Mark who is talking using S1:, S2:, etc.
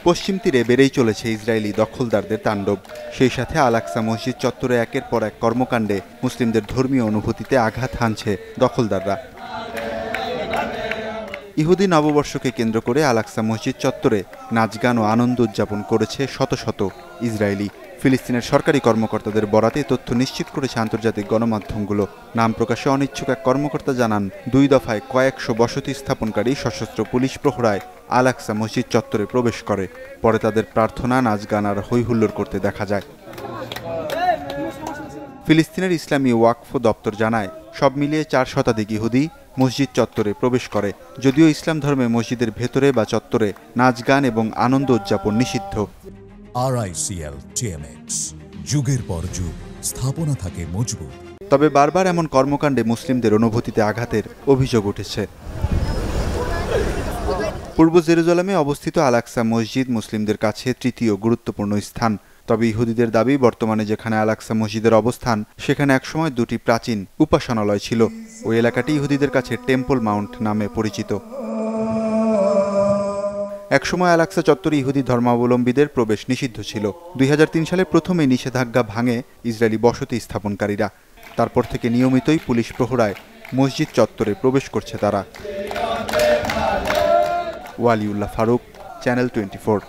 S1: পশ্চিম তীরে বেড়েই চলেছে ইসরায়েলি দখলদারদের তাণ্ডব। সেই সাথে আল আকসা মসজিদ চত্বরে একের পর এক কর্মকাণ্ডে মুসলিমদের ধর্মীয় অনুভূতিতে আঘাত হানছে দখলদাররা। ইহুদি নববর্ষকে কেন্দ্র করে আল আকসা মসজিদ চত্বরে নাচ গান ও আনন্দ উদযাপন করেছে শত শত ইসরায়েলি। ফিলিস্তিনের সরকারি কর্মকর্তাদের বরাতে তথ্য নিশ্চিত করেছে আন্তর্জাতিক গণমাধ্যমগুলো। নাম প্রকাশে অনিচ্ছুক এক কর্মকর্তা জানান, 2 দফায় কয়েকশো বসতি স্থাপনকারী সশস্ত্র পুলিশ প্রহরায় আল আকসা মসজিদ চত্বরে প্রবেশ করে। পরে তাদের প্রার্থনা, নাচ গান আর হৈহুল্লোড় করতে দেখা যায়। ফিলিস্তিনের ইসলামী ওয়াকফ দপ্তর জানায়, সব মিলিয়ে 4 শতাধিক ইহুদি মসজিদ চত্বরে প্রবেশ করে। যদিও ইসলাম ধর্মে মসজিদের ভেতরে বা চত্বরে নাচ গান এবং আনন্দ উদযাপন নিষিদ্ধ।
S2: RICL TMX, যুগের পর যুগ স্থাপনা থাকে মজবুত।
S1: তবে বারবার এমন কর্মকাণ্ডে মুসলিমদের অনুভূতিতে আঘাতের অভিযোগ উঠেছে। পূর্ব জেরুজালেমে অবস্থিত আল আকসা মসজিদ মুসলিমদের কাছে তৃতীয় গুরুত্বপূর্ণ স্থান। তবে ইহুদিদের দাবি, বর্তমানে যেখানে আল আকসা মসজিদের অবস্থান সেখানে একসময় 2টি প্রাচীন উপাসনালয় ছিল। ওই এলাকাটি ইহুদিদের কাছে টেম্পল মাউন্ট নামে পরিচিত। একসময় আল আকসা চত্বরে ইহুদি ধর্মাবলম্বীদের প্রবেশ নিষিদ্ধ ছিল। 2003 সালে প্রথমে নিষেধাজ্ঞা ভাঙে ইসরায়েলি বসতি স্থাপনকারীরা। তারপর থেকে নিয়মিতই পুলিশ প্রহরায় মসজিদ চত্বরে প্রবেশ করছে তারা। ওয়ালিউল্লাহ ফারুক, চ্যানেল 24।